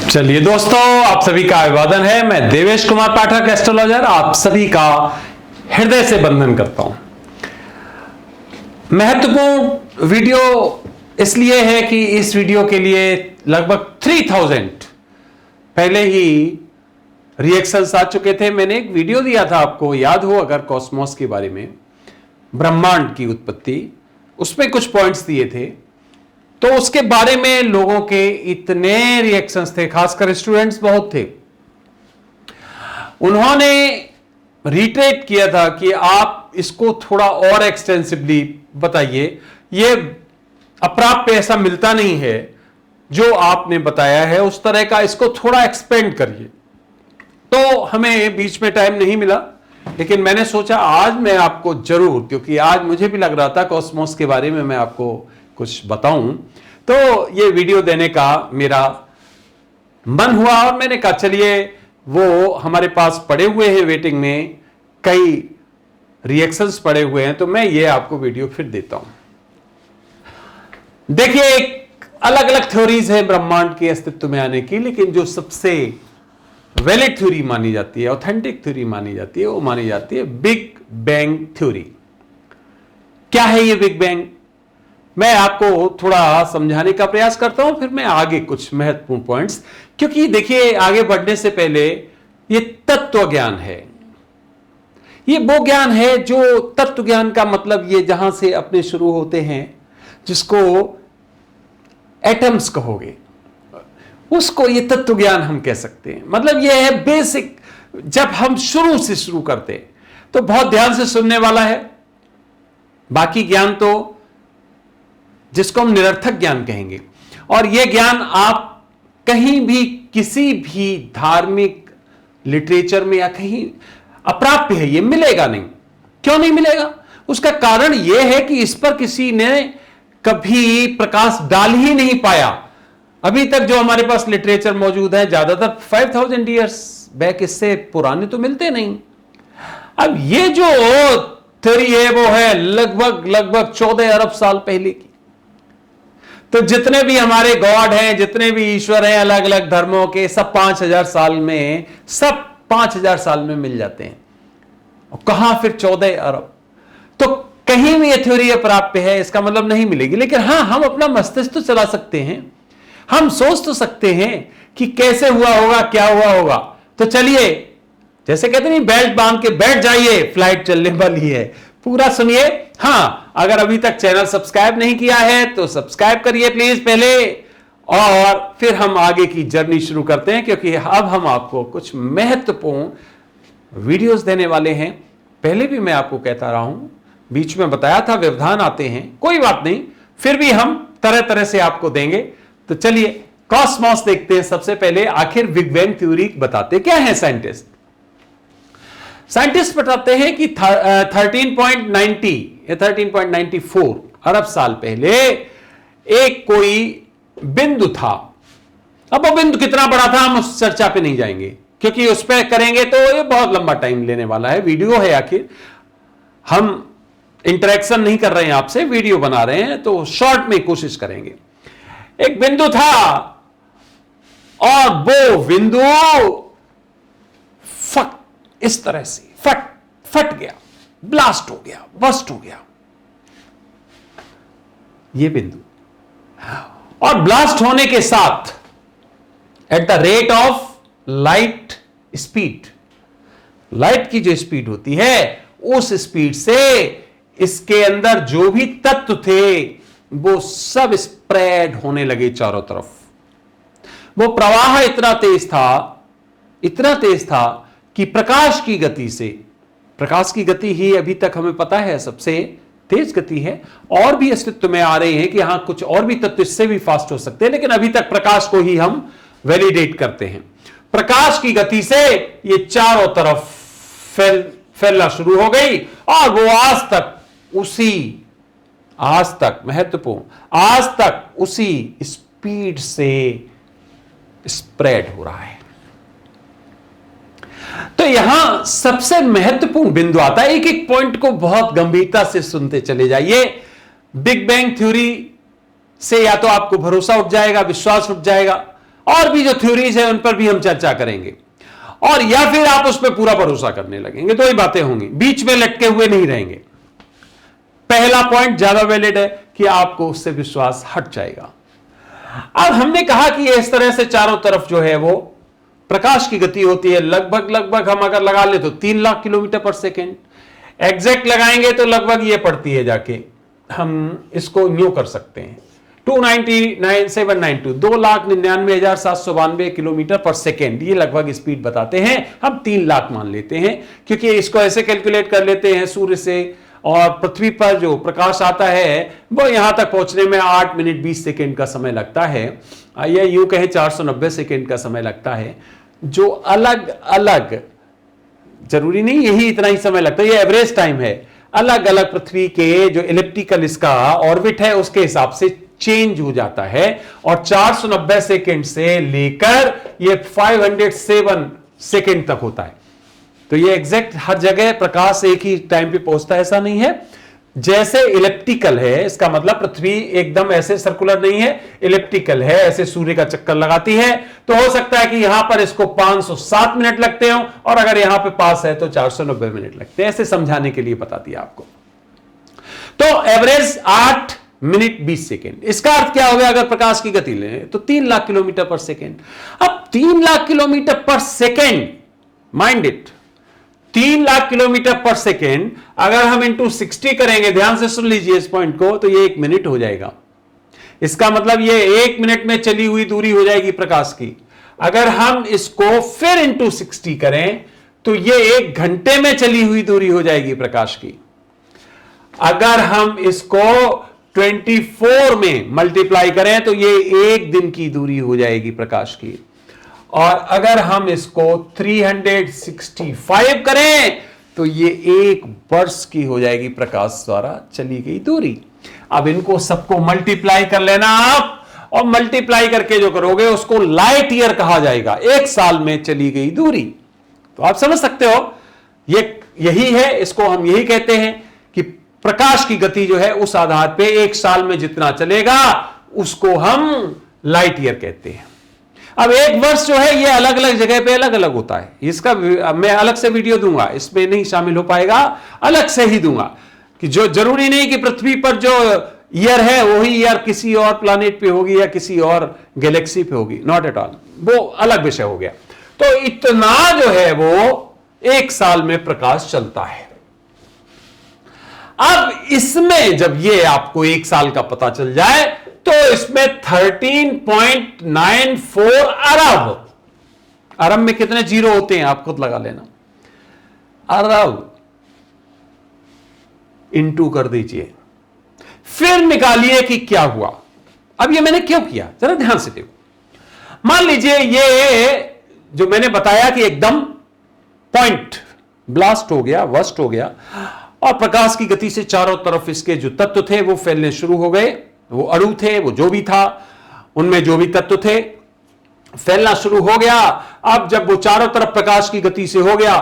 चलिए दोस्तों, आप सभी का अभिवादन है। मैं देवेश कुमार पाठक, एस्ट्रोलॉजर, आप सभी का हृदय से वंदन करता हूं। महत्वपूर्ण वीडियो इसलिए है कि इस वीडियो के लिए लगभग 3000 पहले ही रिएक्शंस आ चुके थे। मैंने एक वीडियो दिया था, आपको याद हो अगर, कॉस्मोस के बारे में, ब्रह्मांड की उत्पत्ति, उसमें कुछ पॉइंट्स दिए थे। तो उसके बारे में लोगों के इतने रिएक्शंस थे, खासकर स्टूडेंट्स बहुत थे। उन्होंने रिट्रेट किया था कि आप इसको थोड़ा और एक्सटेंसिवली बताइए, ये अप्राप्य ऐसा मिलता नहीं है जो आपने बताया है उस तरह का, इसको थोड़ा एक्सपेंड करिए। तो हमें बीच में टाइम नहीं मिला, लेकिन मैंने सोचा आज मैं आपको जरूर, क्योंकि आज मुझे भी लग रहा था कॉस्मोस के बारे में मैं आपको कुछ बताऊं, तो ये वीडियो देने का मेरा मन हुआ और मैंने कहा चलिए, वो हमारे पास पड़े हुए हैं वेटिंग में, कई रिएक्शंस पड़े हुए हैं, तो मैं ये आपको वीडियो फिर देता हूं। देखिए, एक अलग अलग थ्योरीज है ब्रह्मांड के अस्तित्व में आने की, लेकिन जो सबसे वैलिड थ्योरी मानी जाती है, ऑथेंटिक थ्योरी मानी जाती है, वो मानी जाती है बिग बैंग थ्योरी। क्या है ये बिग बैंग? मैं आपको थोड़ा समझाने का प्रयास करता हूं, फिर मैं आगे कुछ महत्वपूर्ण पॉइंट्स, क्योंकि देखिए आगे बढ़ने से पहले ये तत्व ज्ञान है। ये वो ज्ञान है जो तत्व ज्ञान का मतलब ये जहां से अपने शुरू होते हैं, जिसको एटम्स कहोगे, उसको ये तत्व ज्ञान हम कह सकते हैं। मतलब ये है बेसिक, जब हम शुरू से शुरू करते हैं तो बहुत ध्यान से सुनने वाला है। बाकी ज्ञान तो, जिसको हम निरर्थक ज्ञान कहेंगे, और यह ज्ञान आप कहीं भी किसी भी धार्मिक लिटरेचर में या कहीं अप्राप्य है, यह मिलेगा नहीं। क्यों नहीं मिलेगा? उसका कारण यह है कि इस पर किसी ने कभी प्रकाश डाल ही नहीं पाया। अभी तक जो हमारे पास लिटरेचर मौजूद है, ज्यादातर 5000 ईयर्स बैक, इससे पुराने तो मिलते नहीं। अब ये जो थ्योरी है वो है लगभग 14 अरब साल पहले की। तो जितने भी हमारे गॉड हैं, जितने भी ईश्वर हैं अलग अलग धर्मों के, सब 5000 साल में, सब 5000 साल में मिल जाते हैं। और कहां फिर 14 अरब? तो कहीं भी ये थ्योरी अप्राप्य है, इसका मतलब नहीं मिलेगी। लेकिन हां, हम अपना मस्तिष्क तो चला सकते हैं, हम सोच तो सकते हैं कि कैसे हुआ होगा, क्या हुआ होगा। तो चलिए, जैसे कहते नहीं, बेल्ट बांध के बैठ जाइए, फ्लाइट चलने वाली है। पूरा सुनिए। हां, अगर अभी तक चैनल सब्सक्राइब नहीं किया है तो सब्सक्राइब करिए प्लीज पहले, और फिर हम आगे की जर्नी शुरू करते हैं, क्योंकि अब हम आपको कुछ महत्वपूर्ण वीडियोस देने वाले हैं। पहले भी मैं आपको कहता रहा हूं, बीच में बताया था व्यवधान आते हैं, कोई बात नहीं, फिर भी हम तरह तरह से आपको देंगे। तो चलिए कॉस्मोस देखते हैं। सबसे पहले आखिर बिग बैंग थ्योरी बताते क्या है साइंटिस्ट बताते हैं कि 13.90 या 13.94 अरब साल पहले एक कोई बिंदु था। अब वो बिंदु कितना बड़ा था हम उस चर्चा पे नहीं जाएंगे, क्योंकि उस पर करेंगे तो ये बहुत लंबा टाइम लेने वाला है। वीडियो है, आखिर हम इंटरेक्शन नहीं कर रहे हैं आपसे, वीडियो बना रहे हैं, तो शॉर्ट में कोशिश करेंगे। एक बिंदु था और वो बिंदु इस तरह से फट गया, ब्लास्ट हो गया, बस्ट हो गया ये बिंदु। और ब्लास्ट होने के साथ at the rate of light speed, light की जो स्पीड होती है उस स्पीड से इसके अंदर जो भी तत्व थे वो सब स्प्रेड होने लगे चारों तरफ। वो प्रवाह इतना तेज था कि प्रकाश की गति से, प्रकाश की गति ही अभी तक हमें पता है सबसे तेज गति है, और भी अस्तित्व में आ रहे हैं कि हां कुछ और भी तत्व इससे भी फास्ट हो सकते हैं, लेकिन अभी तक प्रकाश को ही हम वैलिडेट करते हैं। प्रकाश की गति से ये चारों तरफ फैलना शुरू हो गई, और वो आज तक महत्वपूर्ण, आज तक उसी स्पीड से स्प्रेड हो रहा है। तो यहां सबसे महत्वपूर्ण बिंदु आता है, एक एक पॉइंट को बहुत गंभीरता से सुनते चले जाइए। बिग बैंग थ्योरी से या तो आपको भरोसा उठ जाएगा, विश्वास उठ जाएगा, और भी जो थ्योरीज है उन पर भी हम चर्चा करेंगे, और या फिर आप उस पर पूरा भरोसा करने लगेंगे। दो ही बातें होंगी, बीच में लटके हुए नहीं रहेंगे। पहला पॉइंट ज्यादा वैलिड है कि आपको उससे विश्वास हट जाएगा। अब हमने कहा कि इस तरह से चारों तरफ जो है वो प्रकाश की गति होती है, लगभग हम अगर लगा ले तो 3 लाख किलोमीटर पर सेकेंड, एग्जैक्ट लगाएंगे तो लगभग ये पड़ती है जाके, हम इसको यूं कर सकते हैं 299,792 2,99,792 किलोमीटर पर सेकेंड, ये लगभग स्पीड बताते हैं। हम 3 लाख मान लेते हैं क्योंकि इसको ऐसे कैलकुलेट कर लेते हैं, सूर्य से और पृथ्वी पर जो प्रकाश आता है वो यहां तक पहुंचने में 8 मिनट 20 सेकेंड का समय लगता है, या यूं कहें 490 सेकेंड का समय लगता है। जो अलग अलग, जरूरी नहीं यही इतना ही समय लगता है, ये एवरेज टाइम है, अलग अलग पृथ्वी के जो इलिप्टिकल इसका ऑर्बिट है उसके हिसाब से चेंज हो जाता है, और 490 सेकेंड से लेकर ये 507 सेकेंड तक होता है। तो ये एग्जैक्ट हर जगह प्रकाश एक ही टाइम पे पहुंचता है ऐसा नहीं है। जैसे इलिप्टिकल है, इसका मतलब पृथ्वी एकदम ऐसे सर्कुलर नहीं है, इलिप्टिकल है, ऐसे सूर्य का चक्कर लगाती है, तो हो सकता है कि यहां पर इसको 507 मिनट लगते हो और अगर यहां पे पास है तो 490 मिनट लगते हैं। ऐसे समझाने के लिए बता दिया आपको। तो एवरेज 8 मिनट 20 सेकेंड। इसका अर्थ क्या हो गया अगर प्रकाश की गति लें तो 3 लाख किलोमीटर पर सेकेंड। अब 3 लाख किलोमीटर पर second, mind it, 3 lakh kilometre पर सेकेंड अगर हम इंटू 60 करेंगे, ध्यान से सुन लीजिए इस पॉइंट को, तो ये 1 मिनट हो जाएगा। इसका मतलब ये 1 मिनट में चली हुई दूरी हो जाएगी प्रकाश की। अगर हम इसको फिर इंटू 60 करें तो ये 1 घंटे में चली हुई दूरी हो जाएगी प्रकाश की। अगर हम इसको 24 में मल्टीप्लाई करें तो ये 1 दिन की दूरी हो जाएगी प्रकाश की, और अगर हम इसको 365 करें तो ये 1 वर्ष की हो जाएगी प्रकाश द्वारा चली गई दूरी। अब इनको सबको मल्टीप्लाई कर लेना आप, और मल्टीप्लाई करके जो करोगे उसको लाइट ईयर कहा जाएगा, 1 साल में चली गई दूरी। तो आप समझ सकते हो ये यही है, इसको हम यही कहते हैं कि प्रकाश की गति जो है उस आधार पे 1 साल में जितना चलेगा उसको हम लाइट ईयर कहते हैं। अब 1 वर्ष जो है ये अलग अलग जगह पे अलग अलग होता है, इसका मैं अलग से वीडियो दूंगा, इसमें नहीं शामिल हो पाएगा, अलग से ही दूंगा कि जो जरूरी नहीं कि पृथ्वी पर जो ईयर है वही ईयर किसी और प्लैनेट पे होगी या किसी और गैलेक्सी पे होगी, नॉट एट ऑल, वो अलग विषय हो गया। तो इतना जो है वो 1 साल में प्रकाश चलता है। अब इसमें जब ये आपको 1 साल का पता चल जाए तो इसमें 13.94 अरब, अरब में कितने जीरो होते हैं आप खुद लगा लेना, अरब इंटू कर दीजिए, फिर निकालिए कि क्या हुआ। अब ये मैंने क्यों किया जरा ध्यान से देखो। मान लीजिए ये जो मैंने बताया कि एकदम पॉइंट ब्लास्ट हो गया, वर्स्ट हो गया, और प्रकाश की गति से चारों तरफ इसके जो तत्व थे वो फैलने शुरू हो गए, वो अणु थे, वो जो भी था उनमें जो भी तत्व थे फैलना शुरू हो गया। अब जब वो चारों तरफ प्रकाश की गति से हो गया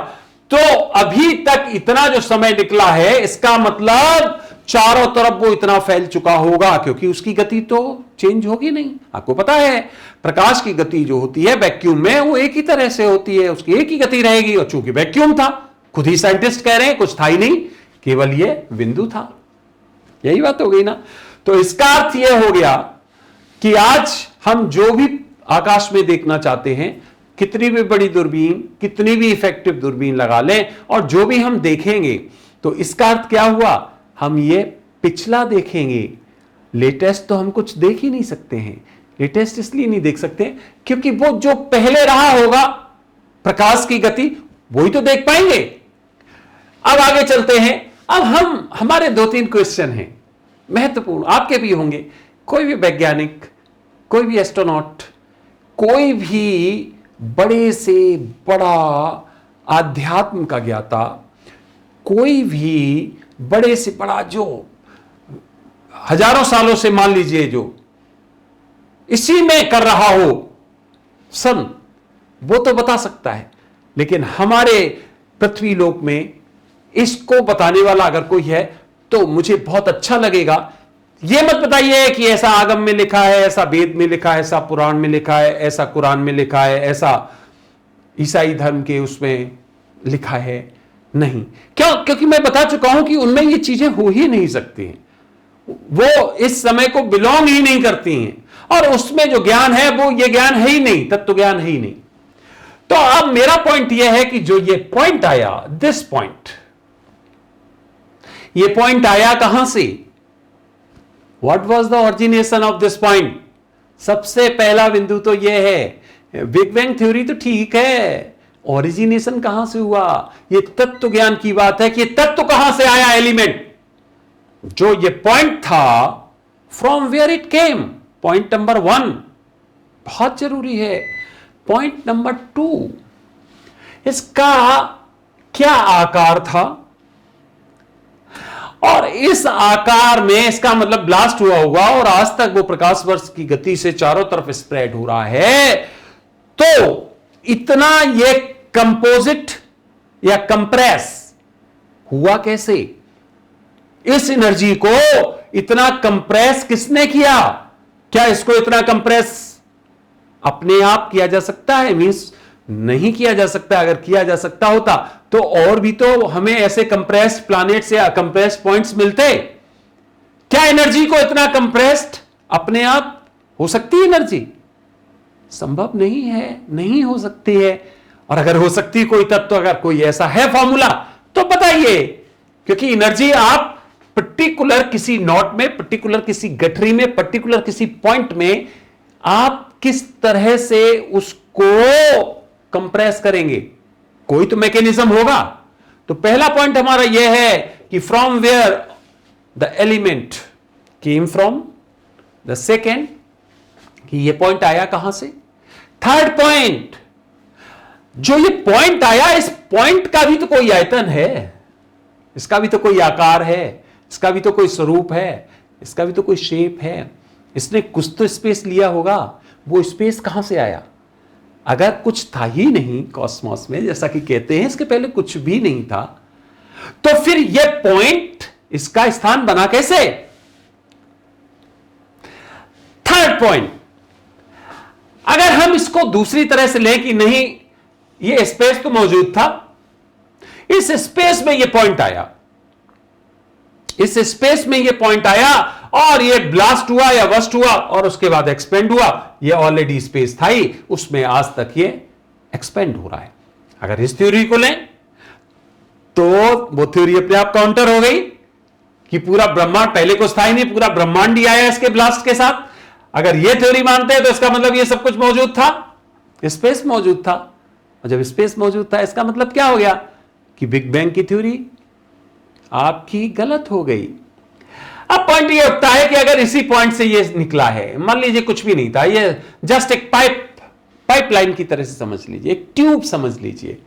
तो अभी तक इतना जो समय निकला है इसका मतलब चारों तरफ वो इतना फैल चुका होगा, क्योंकि उसकी गति तो चेंज होगी नहीं। आपको पता है प्रकाश की गति जो होती है वैक्यूम में वो एक ही तरह से होती है, उसकी एक ही गति रहेगी, और चूंकि वैक्यूम था, खुद ही साइंटिस्ट कह रहे हैं कुछ था ही नहीं, केवल ये बिंदु था। यही बात हो गई ना। तो इसका अर्थ यह हो गया कि आज हम जो भी आकाश में देखना चाहते हैं, कितनी भी बड़ी दूरबीन, कितनी भी इफेक्टिव दूरबीन लगा लें, और जो भी हम देखेंगे तो इसका अर्थ क्या हुआ, हम ये पिछला देखेंगे। लेटेस्ट तो हम कुछ देख ही नहीं सकते हैं। लेटेस्ट इसलिए नहीं देख सकते क्योंकि वो जो पहले रहा होगा प्रकाश की गति वही तो देख पाएंगे। अब आगे चलते हैं। अब हमारे 2-3 क्वेश्चन हैं महत्वपूर्ण, आपके भी होंगे। कोई भी वैज्ञानिक, कोई भी एस्ट्रोनॉट, कोई भी बड़े से बड़ा आध्यात्म का ज्ञाता, कोई भी बड़े से बड़ा जो हजारों सालों से मान लीजिए जो इसी में कर रहा हो सन, वो तो बता सकता है। लेकिन हमारे पृथ्वी लोक में इसको बताने वाला अगर कोई है तो मुझे बहुत अच्छा लगेगा ये मत बताइए कि ऐसा आगम में लिखा है, ऐसा वेद में लिखा है, ऐसा पुराण में लिखा है, ऐसा कुरान में लिखा है, ऐसा ईसाई धर्म के उसमें लिखा है। नहीं, क्यों? क्योंकि मैं बता चुका हूं कि उनमें ये चीजें हो ही नहीं सकती हैं, वो इस समय को बिलोंग ही नहीं करती हैं, और उसमें जो ज्ञान है वो ये ज्ञान है ही नहीं, तत्व ज्ञान है ही नहीं। तो अब मेरा पॉइंट यह है कि जो ये पॉइंट आया, दिस पॉइंट, ये पॉइंट आया कहां से? What was the origination of this point? सबसे पहला बिंदु तो यह है, बिग बैंग थ्योरी तो ठीक है, ओरिजिनेशन कहां से हुआ? ये तत्व ज्ञान की बात है कि ये तत्व कहां से आया, एलिमेंट, जो ये पॉइंट था, from where it came. Point number 1 बहुत जरूरी है। पॉइंट नंबर 2, इसका क्या आकार था, और इस आकार में इसका मतलब ब्लास्ट हुआ होगा और आज तक वो प्रकाश वर्ष की गति से चारों तरफ स्प्रेड हो रहा है, तो इतना ये कंपोजिट या कंप्रेस हुआ कैसे? इस एनर्जी को इतना कंप्रेस किसने किया? क्या इसको इतना कंप्रेस अपने आप किया जा सकता है? मींस नहीं किया जा सकता। अगर किया जा सकता होता तो और भी तो हमें ऐसे कंप्रेस्ड प्लैनेट्स या कंप्रेस्ड पॉइंट्स मिलते। क्या एनर्जी को इतना कंप्रेस्ड अपने आप हो सकती है एनर्जी? संभव नहीं है, नहीं हो सकती है। और अगर हो सकती है कोई तत्व, अगर कोई ऐसा है फॉर्मूला तो बताइए, क्योंकि एनर्जी आप पर्टिकुलर किसी नॉट में, पर्टिकुलर किसी गठरी में, पर्टिकुलर किसी पॉइंट में आप किस तरह से उसको कंप्रेस करेंगे, कोई तो मैकेनिज्म होगा। तो पहला पॉइंट हमारा यह है कि from where the element came from. The second, कि यह पॉइंट आया कहां से। थर्ड पॉइंट, जो ये पॉइंट आया, इस पॉइंट का भी तो कोई आयतन है, इसका भी तो कोई आकार है, इसका भी तो कोई स्वरूप है, इसका भी तो कोई शेप है। इसने कुछ तो स्पेस लिया होगा। वो स्पेस कहां से आया? अगर कुछ था ही नहीं कॉस्मॉस में, जैसा कि कहते हैं इसके पहले कुछ भी नहीं था, तो फिर यह पॉइंट इसका स्थान बना कैसे? थर्ड पॉइंट, अगर हम इसको दूसरी तरह से लें कि नहीं, यह स्पेस तो मौजूद था, इस स्पेस में यह पॉइंट आया, इस स्पेस में यह पॉइंट आया और यह ब्लास्ट हुआ या बस्ट हुआ और उसके बाद एक्सपेंड हुआ। यह ऑलरेडी स्पेस था ही, उसमें आज तक यह एक्सपेंड हो रहा है। अगर इस थ्योरी को लें तो वो थ्योरी अपने आप काउंटर हो गई कि पूरा ब्रह्मांड, पहले कुछ था ही नहीं, पूरा ब्रह्मांड ही आया इसके ब्लास्ट के साथ। अगर यह थ्योरी मानते हैं तो इसका मतलब यह सब कुछ मौजूद था, स्पेस मौजूद था। और जब स्पेस मौजूद था, इसका मतलब क्या हो गया कि बिग बैंग की थ्योरी आपकी गलत हो गई। अब पॉइंट ये उठता है कि अगर इसी पॉइंट से ये निकला है, मान लीजिए कुछ भी नहीं था, ये जस्ट एक पाइपलाइन की तरह से समझ लीजिए, एक ट्यूब समझ लीजिए,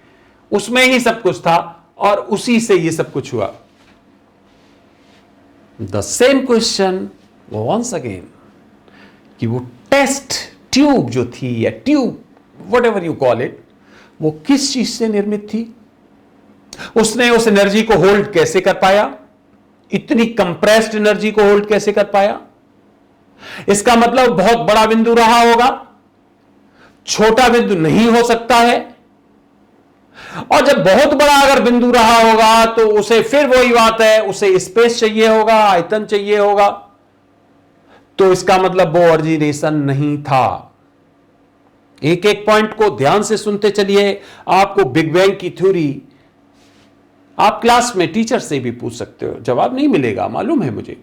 उसमें ही सब कुछ था और उसी से ये सब कुछ हुआ। The same question once again, कि वो टेस्ट ट्यूब जो थी, या tube whatever you call it, वो किस चीज से निर्मित थी? उसने उस एनर्जी को होल्ड कैसे कर पाया? इतनी कंप्रेस्ड एनर्जी को होल्ड कैसे कर पाया? इसका मतलब बहुत बड़ा बिंदु रहा होगा, छोटा बिंदु नहीं हो सकता है। और जब बहुत बड़ा अगर बिंदु रहा होगा तो उसे, फिर वही बात है, उसे स्पेस चाहिए होगा, आयतन चाहिए होगा। तो इसका मतलब वो ओरिजिनेशन नहीं था। एक एक पॉइंट को ध्यान से सुनते चलिए। आपको बिग बैंग की थ्योरी आप क्लास में टीचर से भी पूछ सकते हो, जवाब नहीं मिलेगा, मालूम है मुझे।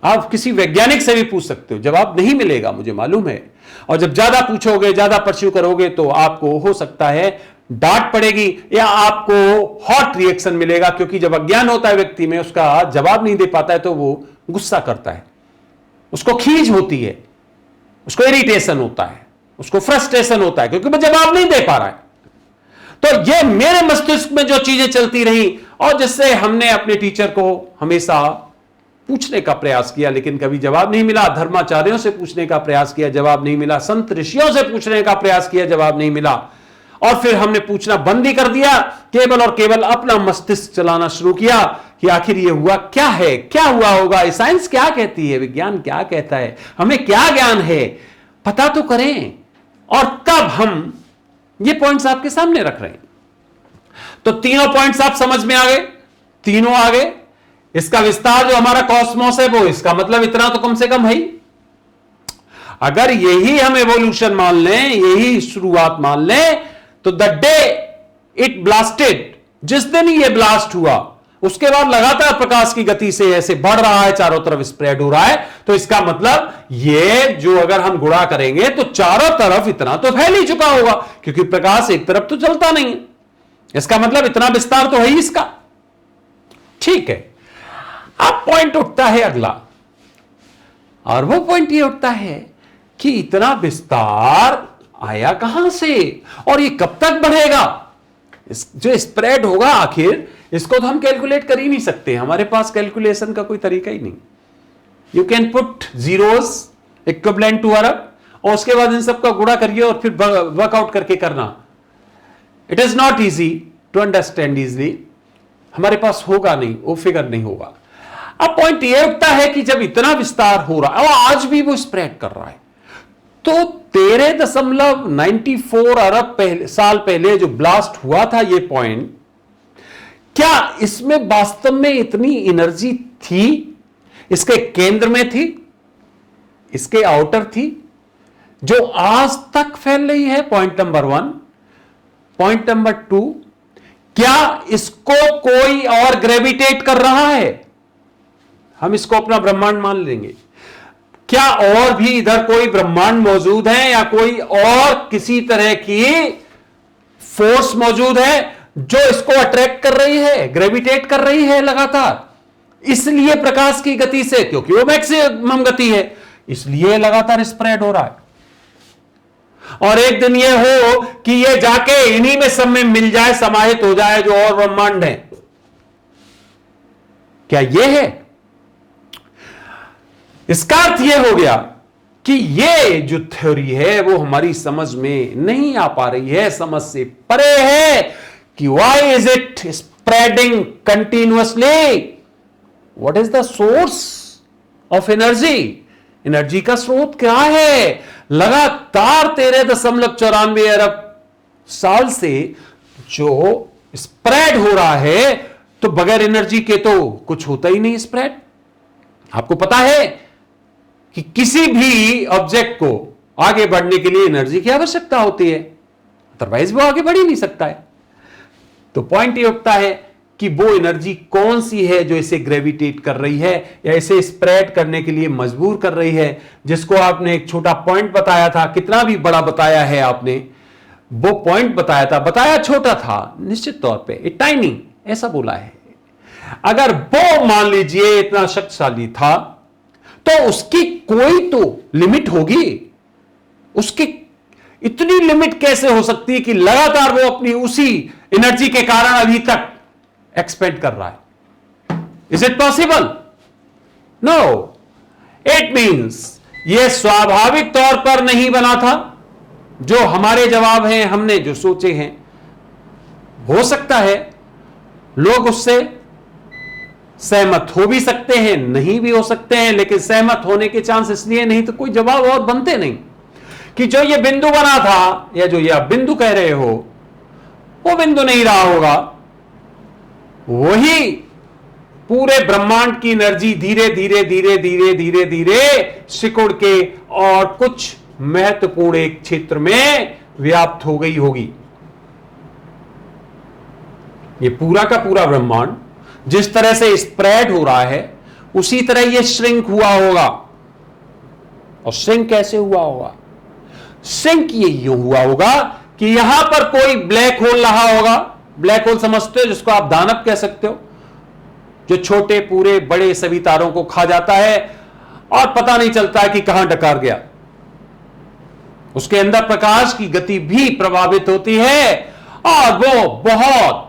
आप किसी वैज्ञानिक से भी पूछ सकते हो, जवाब नहीं मिलेगा, मुझे मालूम है। और जब ज्यादा पूछोगे, ज्यादा परस्यू करोगे, तो आपको हो सकता है डांट पड़ेगी या आपको हॉट रिएक्शन मिलेगा, क्योंकि जब अज्ञान होता है व्यक्ति में, उसका जवाब नहीं दे पाता है तो वो गुस्सा करता है, उसको खींच होती है, उसको इरिटेशन होता है, उसको फ्रस्ट्रेशन होता है, क्योंकि वो जवाब नहीं दे पा रहा है। तो ये मेरे मस्तिष्क में जो चीजें चलती रही और जिससे हमने अपने टीचर को हमेशा पूछने का प्रयास किया, लेकिन कभी जवाब नहीं मिला। धर्माचार्यों से पूछने का प्रयास किया, जवाब नहीं मिला। संत ऋषियों से पूछने का प्रयास किया, जवाब नहीं मिला। और फिर हमने पूछना बंद ही कर दिया, केवल और केवल अपना मस्तिष्क चलाना शुरू किया कि आखिर ये हुआ क्या है, क्या हुआ होगा, साइंस क्या कहती है, विज्ञान क्या कहता है, हमें क्या ज्ञान है, पता तो करें। और तब हम ये पॉइंट्स आपके सामने रख रहे हैं। तो तीनों पॉइंट्स आप समझ में आ गए, तीनों आ गए। इसका विस्तार जो हमारा कॉस्मोस है वो, इसका मतलब इतना तो कम से कम है ही। अगर यही हम एवोल्यूशन मान लें, यही शुरुआत मान लें, तो द डे इट ब्लास्टेड, जिस दिन ये ब्लास्ट हुआ उसके बाद लगातार प्रकाश की गति से ऐसे बढ़ रहा है, चारों तरफ स्प्रेड हो रहा है। तो इसका मतलब ये जो अगर हम गुणा करेंगे तो चारों तरफ इतना तो फैल ही चुका होगा, क्योंकि प्रकाश एक तरफ तो चलता नहीं है। इसका मतलब इतना विस्तार तो है ही इसका। ठीक है, अब पॉइंट उठता है अगला, और वो पॉइंट ये उठता है कि इतना विस्तार आया कहां से और ये कब तक बढ़ेगा। जो स्प्रेड होगा आखिर, इसको तो हम कैलकुलेट कर ही नहीं सकते, हमारे पास कैलकुलेशन का कोई तरीका ही नहीं। You can put zeros equivalent to अरब और उसके बाद इन सबका गुणा करिए और फिर वर्कआउट करके करना। It is not easy to understand easily, हमारे पास होगा नहीं, वो फिगर नहीं होगा। अब पॉइंट ये उठता है कि जब इतना विस्तार हो रहा है और आज भी वो स्प्रेड कर रहा है, तो 13.94 अरब साल पहले जो ब्लास्ट हुआ था ये पॉइंट, क्या इसमें वास्तव में इतनी एनर्जी थी? इसके केंद्र में थी, इसके आउटर थी, जो आज तक फैल रही है? Point number 1। पॉइंट नंबर 2, क्या इसको कोई और ग्रेविटेट कर रहा है? हम इसको अपना ब्रह्मांड मान लेंगे। क्या और भी इधर कोई ब्रह्मांड मौजूद है या कोई और किसी तरह की फोर्स मौजूद है जो इसको अट्रैक्ट कर रही है, ग्रेविटेट कर रही है लगातार? इसलिए प्रकाश की गति से, क्योंकि वो मैक्सिमम गति है, इसलिए लगातार स्प्रेड हो रहा है। और एक दिन ये हो कि ये जाके इन्हीं में सब में मिल जाए, समाहित हो जाए जो और ब्रह्मांड है। क्या ये है? इसका अर्थ यह हो गया कि ये जो थ्योरी है वो हमारी समझ में नहीं आ पा रही है, समझ से परे है कि why is it spreading continuously, what is the source of energy? Energy का स्रोत क्या है? लगातार 13.94 अरब साल से जो स्प्रेड हो रहा है, तो बगैर एनर्जी के तो कुछ होता ही नहीं स्प्रेड। आपको पता है कि किसी भी ऑब्जेक्ट को आगे बढ़ने के लिए एनर्जी की आवश्यकता होती है, अदरवाइज वो आगे बढ़ ही नहीं सकता है। तो पॉइंट ये उठता है कि वो एनर्जी कौन सी है जो इसे ग्रेविटेट कर रही है या इसे स्प्रेड करने के लिए मजबूर कर रही है, जिसको आपने एक छोटा पॉइंट बताया था, कितना भी बड़ा बताया है आपने, वो पॉइंट बताया था, बताया छोटा था निश्चित तौर पे, इट टाइनी ऐसा बोला है। अगर वो मान लीजिए इतना शक्तिशाली था, तो उसकी कोई तो लिमिट होगी। उसकी इतनी लिमिट कैसे हो सकती है कि लगातार वो अपनी उसी एनर्जी के कारण अभी तक एक्सपेंड कर रहा है? Is it possible? No. It means ये स्वाभाविक तौर पर नहीं बना था। जो हमारे जवाब हैं, हमने जो सोचे हैं, हो सकता है लोग उससे सहमत हो भी सकते हैं, नहीं भी हो सकते हैं, लेकिन सहमत होने के चांस इसलिए नहीं तो कोई जवाब और बनते नहीं कि जो ये बिंदु बना था या जो ये आप बिंदु कह रहे हो वो बिंदु नहीं रहा होगा, वही पूरे ब्रह्मांड की एनर्जी धीरे धीरे धीरे धीरे धीरे धीरे सिकुड़ के और कुछ महत्वपूर्ण एक क्षेत्र में व्याप्त हो गई होगी। ये पूरा का पूरा ब्रह्मांड जिस तरह से स्प्रेड हो रहा है, उसी तरह ये श्रिंक हुआ होगा। और श्रिंक कैसे हुआ होगा? श्रिंक ये यूं हुआ होगा कि यहां पर कोई ब्लैक होल रहा होगा। ब्लैक होल समझते हो, जिसको आप दानव कह सकते हो, जो छोटे पूरे बड़े सभी तारों को खा जाता है और पता नहीं चलता है कि कहां डकार गया। उसके अंदर प्रकाश की गति भी प्रभावित होती है और वो बहुत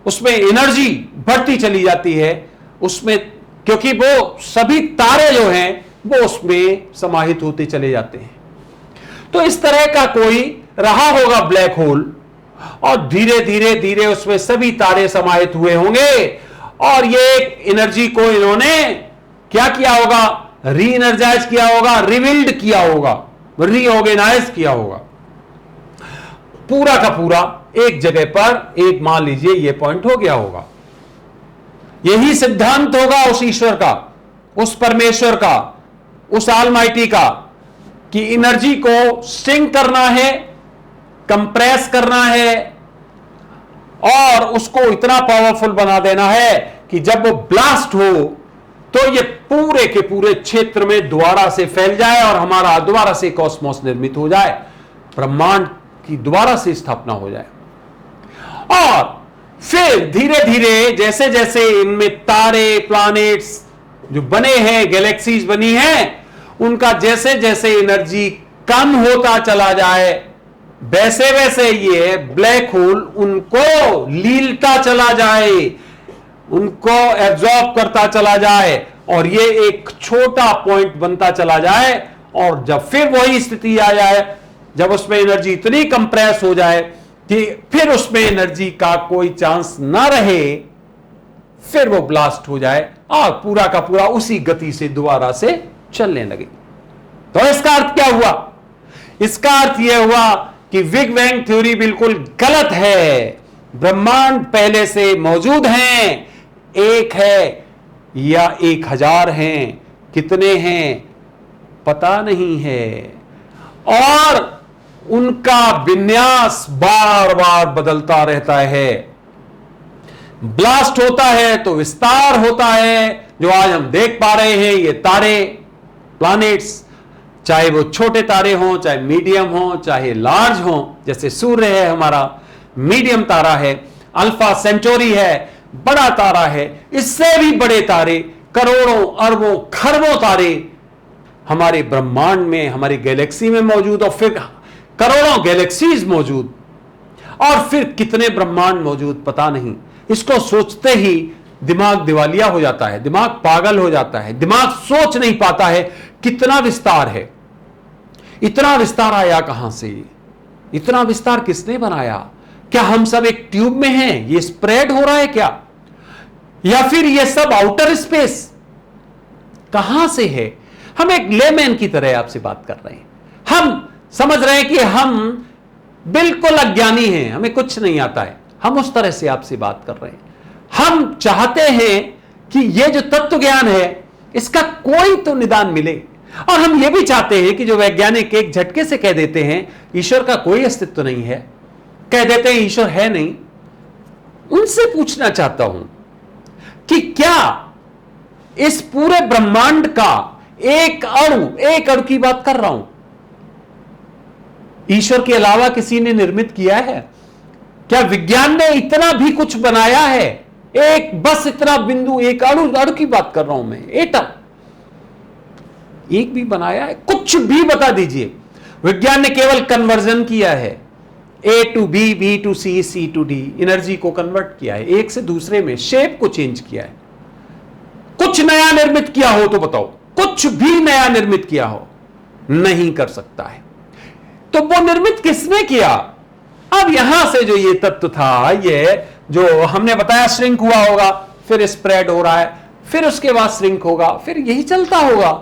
उसमें एनर्जी बढ़ती चली जाती है उसमें, क्योंकि वो सभी तारे जो हैं वो उसमें समाहित होते चले जाते हैं। तो इस तरह का कोई रहा होगा ब्लैक होल और धीरे धीरे धीरे उसमें सभी तारे समाहित हुए होंगे और ये एनर्जी को इन्होंने क्या किया होगा, री एनर्जाइज किया होगा, रिविल्ड किया होगा, रीऑर्गेनाइज किया होगा, पूरा का पूरा एक जगह पर एक मान लीजिए ये पॉइंट हो गया होगा। यही सिद्धांत होगा उस ईश्वर का, उस परमेश्वर का, उस ऑलमाइटी का कि एनर्जी को स्ट्रिंग करना है, कंप्रेस करना है और उसको इतना पावरफुल बना देना है कि जब वो ब्लास्ट हो तो ये पूरे के पूरे क्षेत्र में दोबारा से फैल जाए और हमारा दोबारा से कॉस्मोस निर्मित हो जाए, ब्रह्मांड की दोबारा से स्थापना हो जाए। और फिर धीरे धीरे जैसे जैसे इनमें तारे, प्लैनेट्स जो बने हैं, गैलेक्सीज बनी हैं, उनका जैसे जैसे एनर्जी कम होता चला जाए वैसे वैसे ये ब्लैक होल उनको लीलता चला जाए, उनको एब्जॉर्ब करता चला जाए और ये एक छोटा पॉइंट बनता चला जाए। और जब फिर वही स्थिति आ जाए जब उसमें एनर्जी इतनी कंप्रेस हो जाए कि फिर उसमें एनर्जी का कोई चांस ना रहे, फिर वो ब्लास्ट हो जाए और पूरा का पूरा उसी गति से दोबारा से चलने लगे। तो इसका अर्थ क्या हुआ? इसका अर्थ यह हुआ कि बिग बैंग थ्योरी बिल्कुल गलत है। ब्रह्मांड पहले से मौजूद हैं, एक है या 1000 हैं, कितने हैं पता नहीं है, और उनका विन्यास बार बार बदलता रहता है। ब्लास्ट होता है तो विस्तार होता है, जो आज हम देख पा रहे हैं ये तारे, प्लैनेट्स, चाहे वो छोटे तारे हों, चाहे मीडियम हों, चाहे लार्ज हों, जैसे सूर्य है हमारा मीडियम तारा है, अल्फा सेंचुरी है बड़ा तारा है, इससे भी बड़े तारे, करोड़ों अरबों खरबों तारे हमारे ब्रह्मांड में, हमारी गैलेक्सी में मौजूद, और फिर करोड़ों गैलेक्सीज मौजूद, और फिर कितने ब्रह्मांड मौजूद पता नहीं। इसको सोचते ही दिमाग दिवालिया हो जाता है, दिमाग पागल हो जाता है, दिमाग सोच नहीं पाता है कितना विस्तार है। इतना विस्तार आया कहां से? इतना विस्तार किसने बनाया? क्या हम सब एक ट्यूब में हैं, ये स्प्रेड हो रहा है क्या? या फिर ये सब आउटर स्पेस कहां से है? हम एक लेमैन की तरह आपसे बात कर रहे हैं, हम समझ रहे हैं कि हम बिल्कुल अज्ञानी हैं, हमें कुछ नहीं आता है, हम उस तरह से आपसे बात कर रहे हैं। हम चाहते हैं कि ये जो तत्व ज्ञान है इसका कोई तो निदान मिले, और हम ये भी चाहते हैं कि जो वैज्ञानिक एक झटके से कह देते हैं ईश्वर का कोई अस्तित्व नहीं है, कह देते हैं ईश्वर है नहीं, उनसे पूछना चाहता हूं कि क्या इस पूरे ब्रह्मांड का एक अणु की बात कर रहा हूं, ईश्वर के अलावा किसी ने निर्मित किया है? क्या विज्ञान ने इतना भी कुछ बनाया है? एक बस इतना बिंदु, एक अणु की बात कर रहा हूं मैं, एटम एक भी बनाया है? कुछ भी बता दीजिए। विज्ञान ने केवल कन्वर्जन किया है, A to B, B to C, C to D, energy को कन्वर्ट किया है एक से दूसरे में, शेप को चेंज किया है। कुछ नया निर्मित किया हो तो बताओ, कुछ भी नया निर्मित किया हो? नहीं कर सकता है। तो वो निर्मित किसने किया? अब यहां से जो ये तत्व था, ये जो हमने बताया श्रिंक हुआ होगा, फिर स्प्रेड हो रहा है, फिर उसके बाद श्रिंक होगा, फिर यही चलता होगा।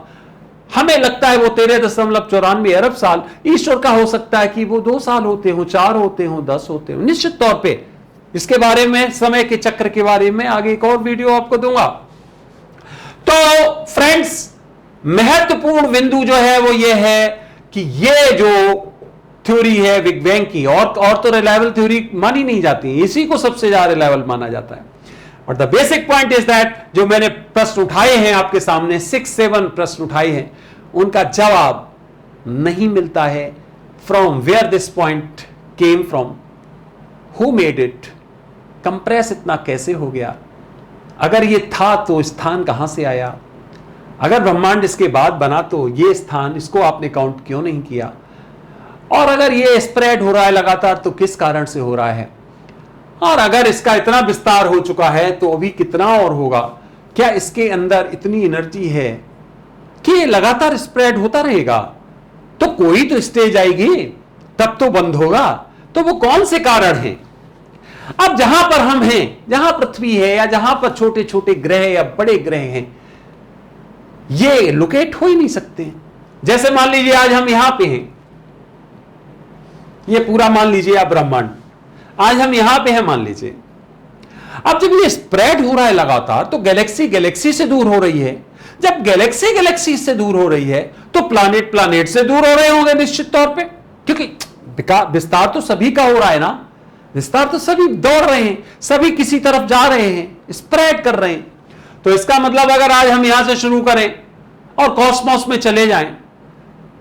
हमें लगता है वो 13.94 अरब साल, ईश्वर का हो सकता है कि वो 2 साल होते हो, 4 होते हो, 10 होते हो, निश्चित तौर पे इसके बारे में, समय के चक्र के बारे में आगे एक और वीडियो आपको दूंगा। तो फ्रेंड्स, महत्वपूर्ण बिंदु जो है वो ये है कि ये जो थ्योरी है बिग बैंग की, और तो रिलायबल थ्योरी मानी नहीं जाती, इसी को सबसे ज्यादा रिलायबल माना जाता है। और the basic point is that, जो मैंने प्रश्न उठाए हैं आपके सामने, 6-7 प्रश्न उठाए हैं, उनका जवाब नहीं मिलता है। From where this point came from, who made it, compress इतना कैसे हो गया? अगर ये था तो स्थान कहां से आया? अगर ब्रह्मांड इसके बाद बना तो ये स्थान, इसको आपने काउंट क्यों नहीं किया? और अगर ये स्प्रेड हो रहा है लगातार तो किस कारण से हो रहा है? और अगर इसका इतना विस्तार हो चुका है तो अभी कितना और होगा? क्या इसके अंदर इतनी एनर्जी है कि ये लगातार स्प्रेड होता रहेगा? तो कोई तो स्टेज आएगी, तब तो बंद होगा, तो वो कौन से कारण हैं? अब जहां पर हम हैं, जहां पृथ्वी है या जहां पर छोटे छोटे ग्रह या बड़े ग्रह हैं, ये लोकेट हो ही नहीं सकते। जैसे मान लीजिए आज हम यहां पे हैं, ये पूरा मान लीजिए आप ब्रह्मांड, आज हम यहां पे हैं मान लीजिए। अब जब ये स्प्रेड हो रहा है लगातार, तो गैलेक्सी गैलेक्सी से दूर हो रही है। जब गैलेक्सी गैलेक्सी से दूर हो रही है तो प्लानेट प्लानेट से दूर हो रहे होंगे निश्चित तौर पे, क्योंकि विस्तार तो सभी का हो रहा है ना, विस्तार तो सभी दौड़ रहे हैं, सभी किसी तरफ जा रहे हैं, स्प्रेड कर रहे हैं। तो इसका मतलब अगर आज हम यहां से शुरू करें और कॉस्मोस में चले जाएं,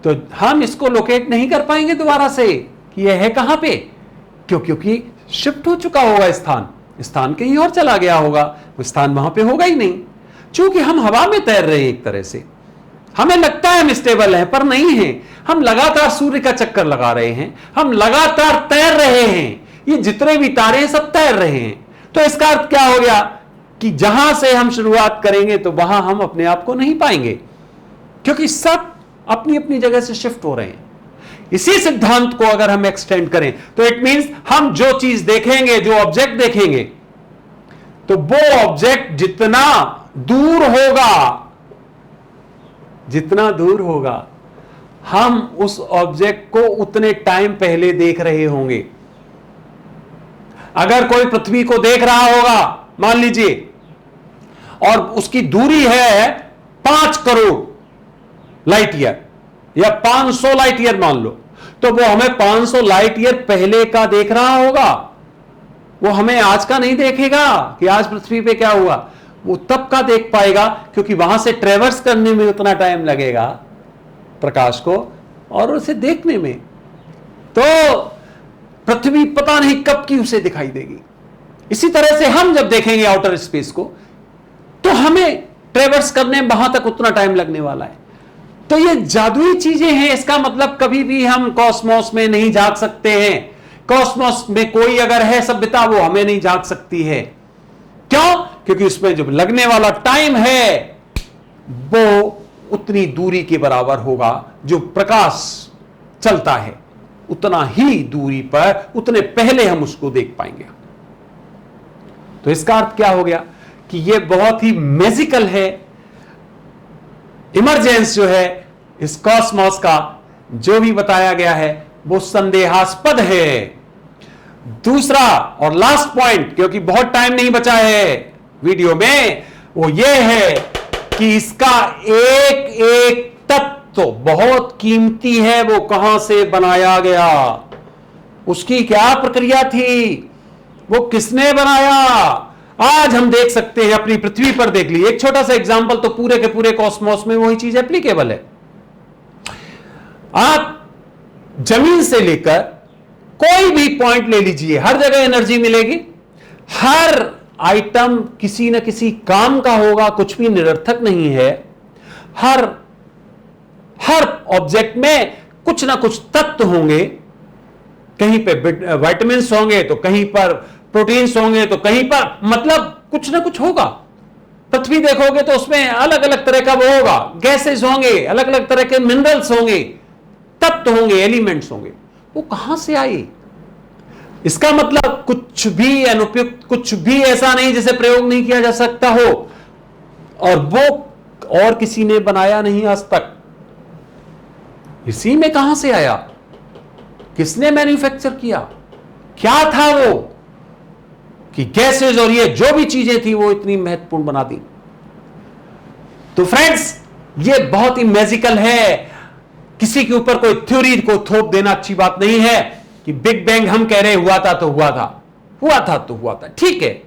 तो हम इसको लोकेट नहीं कर पाएंगे दोबारा से कि यह है कहां पे, क्योंकि शिफ्ट हो चुका होगा स्थान कहीं और चला गया होगा, वो स्थान वहां पे होगा ही नहीं। चूंकि हम हवा में तैर रहे हैं एक तरह से, हमें लगता है हम स्टेबल हैं पर नहीं है। हम लगातार सूर्य का चक्कर लगा रहे हैं, हम लगातार तैर रहे हैं, ये जितने भी तारे हैं सब तैर रहे हैं। तो इसका अर्थ क्या हो गया कि जहां से हम शुरुआत करेंगे तो वहां हम अपने आप को नहीं पाएंगे, क्योंकि सब अपनी अपनी जगह से शिफ्ट हो रहे हैं। इसी सिद्धांत को अगर हम एक्सटेंड करें तो इट मींस हम जो चीज देखेंगे, जो ऑब्जेक्ट देखेंगे, तो वो ऑब्जेक्ट जितना दूर होगा हम उस ऑब्जेक्ट को उतने टाइम पहले देख रहे होंगे। अगर कोई पृथ्वी को देख रहा होगा मान लीजिए, और उसकी दूरी है 5 करोड़ लाइट ईयर या 500 लाइट ईयर मान लो, तो वो हमें 500 लाइट ईयर पहले का देख रहा होगा। वो हमें आज का नहीं देखेगा कि आज पृथ्वी पे क्या हुआ, वो तब का देख पाएगा क्योंकि वहां से ट्रेवर्स करने में उतना टाइम लगेगा प्रकाश को और उसे देखने में। तो पृथ्वी पता नहीं कब की उसे दिखाई देगी। इसी तरह से हम जब देखेंगे आउटर स्पेस को, तो हमें ट्रेवर्स करने में वहां तक उतना टाइम लगने वाला है। तो ये जादुई चीजें हैं। इसका मतलब कभी भी हम कॉस्मोस में नहीं झांक सकते हैं। कॉस्मोस में कोई अगर है सभ्यता, वो हमें नहीं झांक सकती है। क्यों? क्योंकि उसमें जो लगने वाला टाइम है वो उतनी दूरी के बराबर होगा जो प्रकाश चलता है, उतना ही दूरी पर, उतने पहले हम उसको देख पाएंगे। तो इसका अर्थ क्या हो गया कि ये बहुत ही मैजिकल है। इमरजेंस जो है इस कॉस्मोस का, जो भी बताया गया है वो संदेहास्पद है। दूसरा और लास्ट पॉइंट, क्योंकि बहुत टाइम नहीं बचा है वीडियो में, वो ये है कि इसका एक एक तत्व बहुत कीमती है। वो कहां से बनाया गया, उसकी क्या प्रक्रिया थी, वो किसने बनाया, आज हम देख सकते हैं अपनी पृथ्वी पर। देख लीजिए एक छोटा सा एग्जांपल, तो पूरे के पूरे कॉस्मोस में वही चीज एप्लीकेबल है। आप जमीन से लेकर कोई भी पॉइंट ले लीजिए, हर जगह एनर्जी मिलेगी। हर आइटम किसी न किसी काम का होगा, कुछ भी निरर्थक नहीं है। हर ऑब्जेक्ट में कुछ ना कुछ तत्व होंगे, कहीं पे विटामिन्स होंगे तो कहीं पर प्रोटीन्स होंगे तो कहीं पर, मतलब कुछ ना कुछ होगा। पृथ्वी देखोगे तो उसमें अलग अलग तरह का वो होगा, गैसेस होंगे, अलग अलग तरह के मिनरल्स होंगे, तत्व होंगे, एलिमेंट्स होंगे। वो कहां से आए? इसका मतलब कुछ भी अनुपयुक्त, कुछ भी ऐसा नहीं जिसे प्रयोग नहीं किया जा सकता हो, और वो और किसी ने बनाया नहीं आज तक। इसी में कहां से आया, किसने मैन्युफैक्चर किया, क्या था वो कि गैसेज और ये जो भी चीजें थी वो इतनी महत्वपूर्ण बना दी। तो फ्रेंड्स ये बहुत ही मैजिकल है। किसी के ऊपर कोई थ्योरी को थोप देना अच्छी बात नहीं है कि बिग बैंग हम कह रहे हुआ था तो हुआ था, हुआ था तो हुआ था, ठीक है,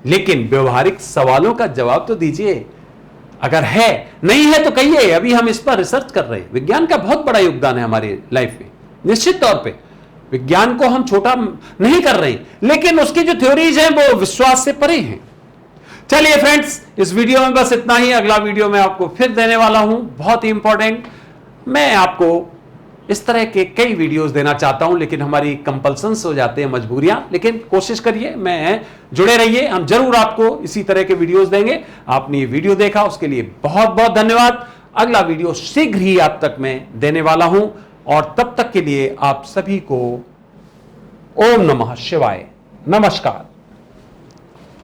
लेकिन व्यवहारिक सवालों का जवाब तो दीजिए। अगर है, नहीं है तो कहिए। अभी हम इस पर रिसर्च कर रहे हैं। विज्ञान का बहुत बड़ा योगदान है हमारी लाइफ में, निश्चित तौर पे विज्ञान को हम छोटा नहीं कर रहे हैं, लेकिन उसकी जो थ्योरीज हैं वो विश्वास से परे हैं। चलिए फ्रेंड्स, इस वीडियो में बस इतना ही। अगला वीडियो में आपको फिर देने वाला हूं, बहुत ही इंपॉर्टेंट। मैं आपको इस तरह के कई वीडियोस देना चाहता हूं, लेकिन हमारी कंपल्सन्स हो जाते हैं, मजबूरियां। लेकिन कोशिश करिए, मैं जुड़े रहिए, हम जरूर आपको इसी तरह के वीडियोस देंगे। आपने ये वीडियो देखा उसके लिए बहुत बहुत धन्यवाद। अगला वीडियो शीघ्र ही आप तक मैं देने वाला हूं, और तब तक के लिए आप सभी को ओम नमः शिवाय। नमस्कार।